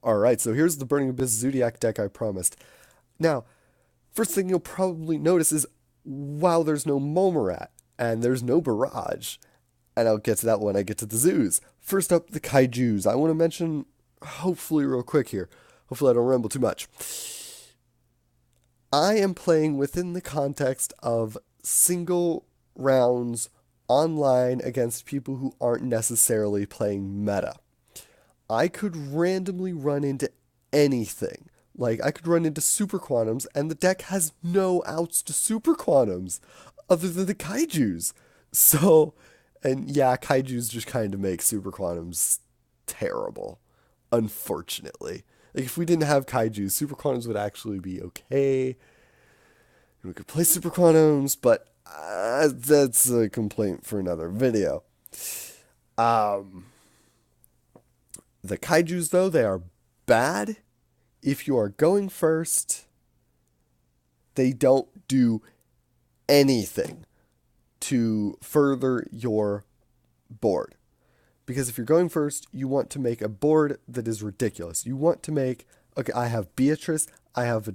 Alright, so here's the Burning Abyss Zoodiac deck I promised. Now, first thing you'll probably notice is, wow, there's no Momorat, and there's no Barrage. And I'll get to that when I get to the zoos. First up, the Kaijus. I want to mention, hopefully real quick here, hopefully I don't ramble too much. I am playing within the context of single rounds online against people who aren't necessarily playing meta. I could randomly run into anything. Like, I could run into super quantums, and the deck has no outs to super quantums other than the kaijus. So, and yeah, kaijus just kind of make super quantums terrible, unfortunately. Like, if we didn't have kaijus, super quantums would actually be okay. We could play super quantums, but that's a complaint for another video. Um, the kaijus, though, they are bad. If you are going first, they don't do anything to further your board. Because if you're going first, you want to make a board that is ridiculous. You want to make, okay, I have Beatrice, I have a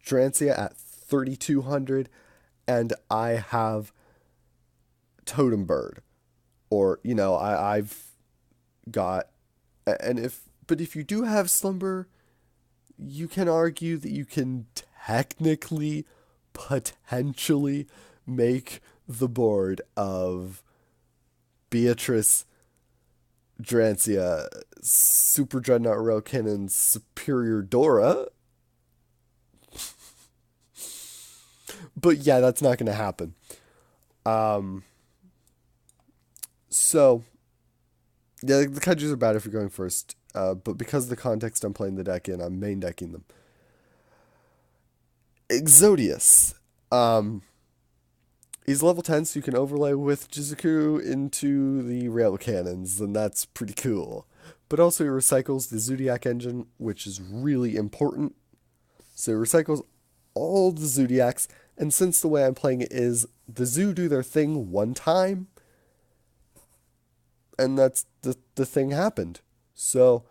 Drancia at 3,200, and I have Totem Bird. Or, I've got, but if you do have Slumber, you can argue that you can technically, potentially make the board of Beatrice, Drancia, Super Dreadnought Railkin, and Superior Dora. But yeah, that's not going to happen. So, yeah, the kaijus are bad if you're going first. But because of the context I'm playing the deck in, I'm main decking them. Exodius. He's level 10, so you can overlay with Jizuku into the rail cannons, and that's pretty cool. But also he recycles the Zoodiac engine, which is really important. So he recycles all the Zoodiacs, and since the way I'm playing it is, the Zoo do their thing one time, and that's the thing happened. So,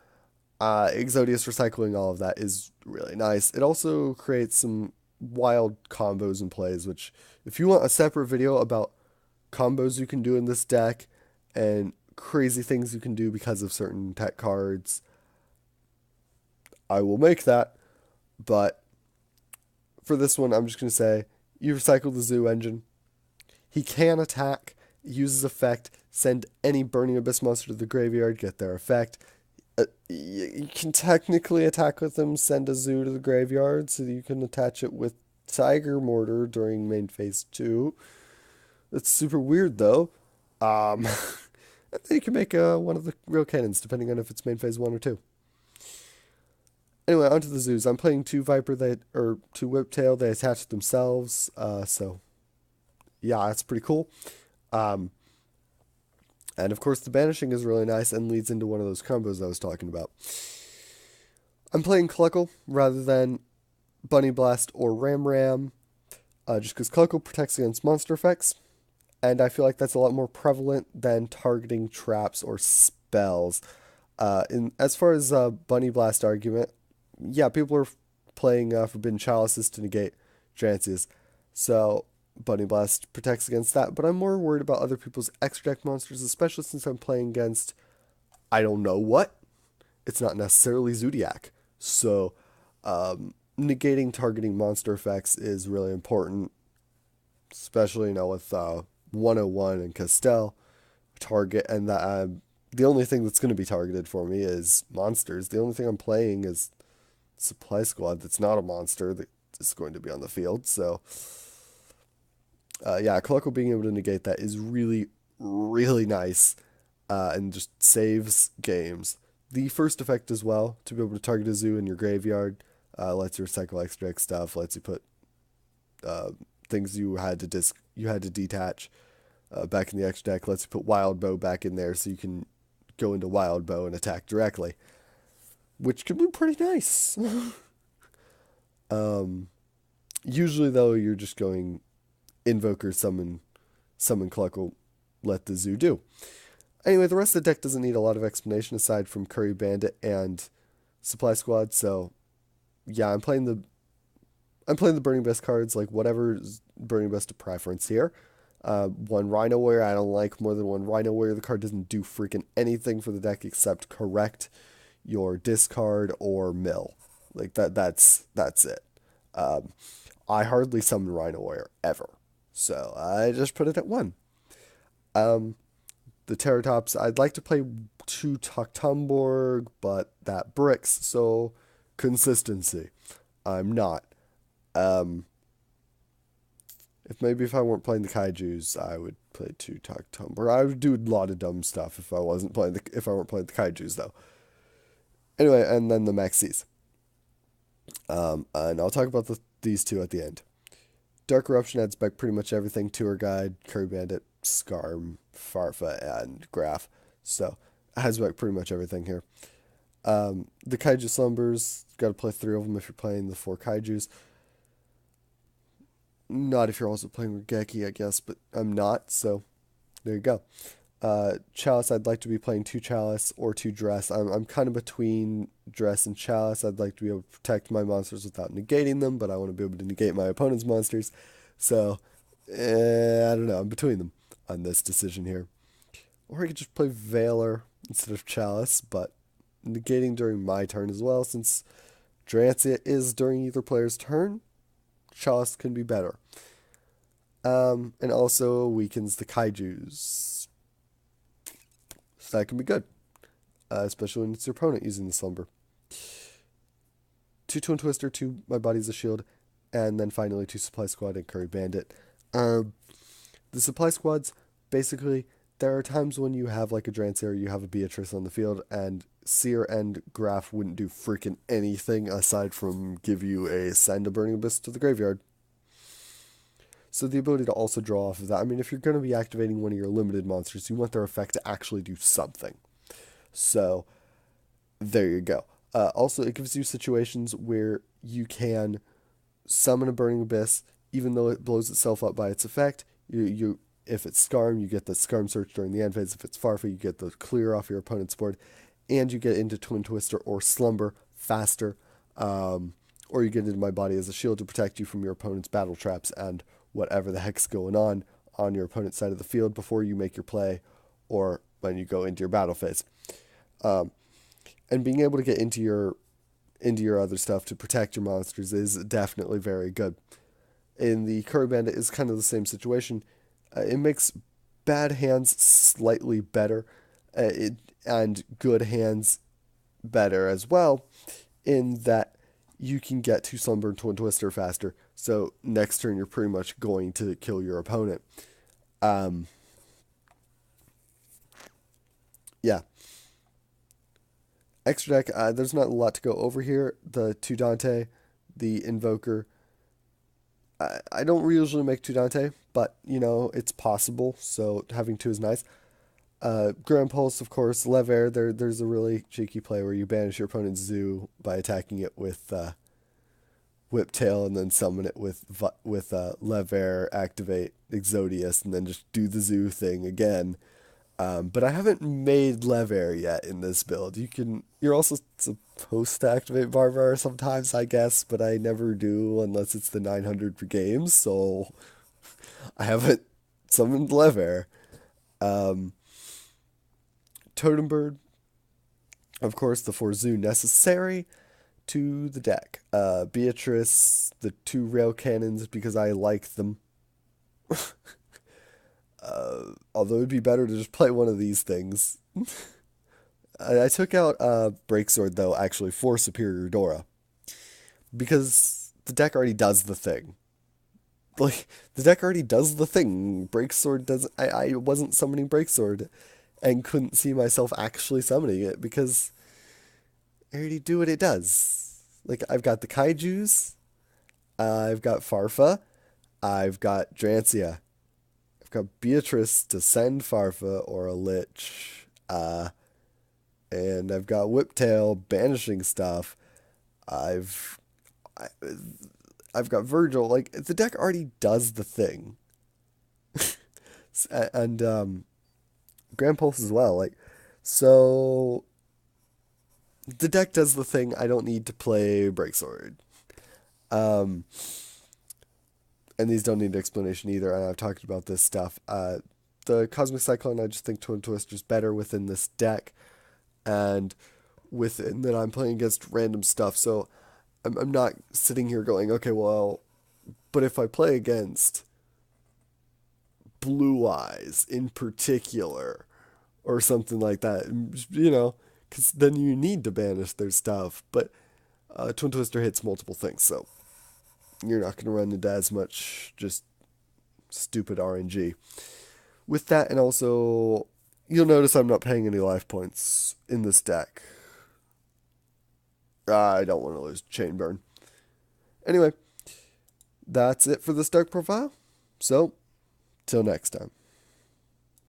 Exodius recycling all of that is really nice. It also creates some wild combos and plays, which, if you want a separate video about combos you can do in this deck and crazy things you can do because of certain tech cards, I will make that. But for this one, I'm just going to say, you recycle the Zoo engine. He can attack, uses effect, send any Burning Abyss monster to the graveyard, get their effect. You can technically attack with him, send a Zoo to the graveyard, so that you can attach it with Tiger Mortar during main phase 2. That's super weird, though. And then you can make one of the real cannons, depending on if it's main phase 1 or 2. Anyway, onto the Zoos. I'm playing 2 Viper, or 2 Whiptail. They attach themselves, so yeah, that's pretty cool. And of course, the Banishing is really nice and leads into one of those combos I was talking about. I'm playing Cluckle rather than Bunny Blast or Ram Ram, just because Cluckle protects against monster effects, and I feel like that's a lot more prevalent than targeting traps or spells. As far as Bunny Blast argument, yeah, people are playing Forbidden Chalices to negate Drancias, so Bunny Blast protects against that, but I'm more worried about other people's extra deck monsters, especially since I'm playing against, I don't know what. It's not necessarily Zoodiac. So, negating targeting monster effects is really important, especially, with 101 and Castell. Target, and the only thing that's going to be targeted for me is monsters. The only thing I'm playing is Supply Squad that's not a monster that is going to be on the field, so yeah, Cluckle being able to negate that is really, really nice, and just saves games. The first effect as well, to be able to target a Zoo in your graveyard, lets you recycle extra deck stuff, lets you put things you had to detach back in the extra deck, lets you put Wild Bow back in there so you can go into Wild Bow and attack directly, which can be pretty nice. Usually though, you're just going Invoker, summon Cluckle, let the Zoo do. Anyway, the rest of the deck doesn't need a lot of explanation aside from Curry Bandit and supply squad. So yeah, I'm playing the Burning Best cards, like whatever's Burning Best of preference here. One Rhino Warrior I don't like more than one Rhino Warrior. The card doesn't do freaking anything for the deck except correct your discard or mill. Like that's it. Um, I hardly summon Rhino Warrior ever, so I just put it at one. Um, the Terratops, I'd like to play two Toktumborg, but that bricks, so consistency. I'm not. Um, if I weren't playing the Kaijus, I would play two Toktumborg. I would do a lot of dumb stuff if I weren't playing the Kaijus though. Anyway, and then the Maxis. And I'll talk about these two at the end. Dark Eruption adds back pretty much everything: Tour Guide, Curry Bandit, Scarm, Farfa, and Graph. So it has back pretty much everything here. The Kaiju Slumbers, got to play three of them if you're playing the four Kaijus. Not if you're also playing Regeki, I guess, but I'm not, so there you go. Chalice, I'd like to be playing two Chalice or two Dress. I'm kind of between Dress and Chalice. I'd like to be able to protect my monsters without negating them, but I want to be able to negate my opponent's monsters. So, I don't know. I'm between them on this decision here. Or I could just play Veiler instead of Chalice, but negating during my turn as well, since Drancia is during either player's turn. Chalice can be better. And also weakens the Kaijus. So that can be good. Especially when it's your opponent using the Slumber. Two Twin Twister, two My Body's a Shield, and then finally two Supply Squad and Curry Bandit. The Supply Squads, basically, there are times when you have like a Drancia or you have a Beatrice on the field, and Seer and Graph wouldn't do freaking anything aside from give you a send a Burning Abyss to the graveyard. So the ability to also draw off of that. I mean, if you're going to be activating one of your limited monsters, you want their effect to actually do something. So there you go. Also, it gives you situations where you can summon a Burning Abyss, even though it blows itself up by its effect. If it's Scarm, you get the Scarm Search during the end phase. If it's Farfa, you get the clear off your opponent's board. And you get into Twin Twister or Slumber faster. Or you get into My Body as a Shield to protect you from your opponent's battle traps and whatever the heck's going on your opponent's side of the field before you make your play or when you go into your battle phase. And being able to get into your other stuff to protect your monsters is definitely very good. In the Curry Bandit is kind of the same situation. It makes bad hands slightly better, and good hands better as well, in that you can get to Slumber and Twin Twister faster. So next turn you're pretty much going to kill your opponent. Yeah. Extra deck, there's not a lot to go over here. The Tudante, the Invoker. I don't usually make Tudante, but, it's possible, so having two is nice. Grand Pulse, of course. Lever, there's a really cheeky play where you banish your opponent's zoo by attacking it with Whiptail and then summon it with Lever, activate Exodius, and then just do the zoo thing again. But I haven't made Lever yet in this build. You're also supposed to activate Barbar sometimes, I guess, but I never do unless it's the 900 per game, so I haven't summoned Lever. Totem Bird, of course, the 4 zoo necessary to the deck. Beatrice, the 2 rail cannons because I like them. Although it'd be better to just play one of these things. I took out Breaksword, though, actually, for Superior Dora. Because the deck already does the thing. Like, the deck already does the thing. Breaksword doesn't... I wasn't summoning Breaksword and couldn't see myself actually summoning it because I already do what it does. Like, I've got the Kaijus. I've got Farfa. I've got Drancia. I've got Beatrice to send Farfa or a Lich. And I've got Whiptail banishing stuff. I've got Virgil. Like, the deck already does the thing. And Grand Pulse as well. Like, so the deck does the thing. I don't need to play Breaksword. Um, and these don't need explanation either. And I've talked about this stuff. The Cosmic Cyclone, I just think Twin Twister's better within this deck, and within that I'm playing against random stuff. So I'm not sitting here going, okay, well, but if I play against Blue Eyes in particular, or something like that, because then you need to banish their stuff. But Twin Twister hits multiple things, so you're not going to run into as much just stupid RNG. With that, and also, you'll notice I'm not paying any life points in this deck. I don't want to lose Chain Burn. Anyway, that's it for this deck profile. So, till next time.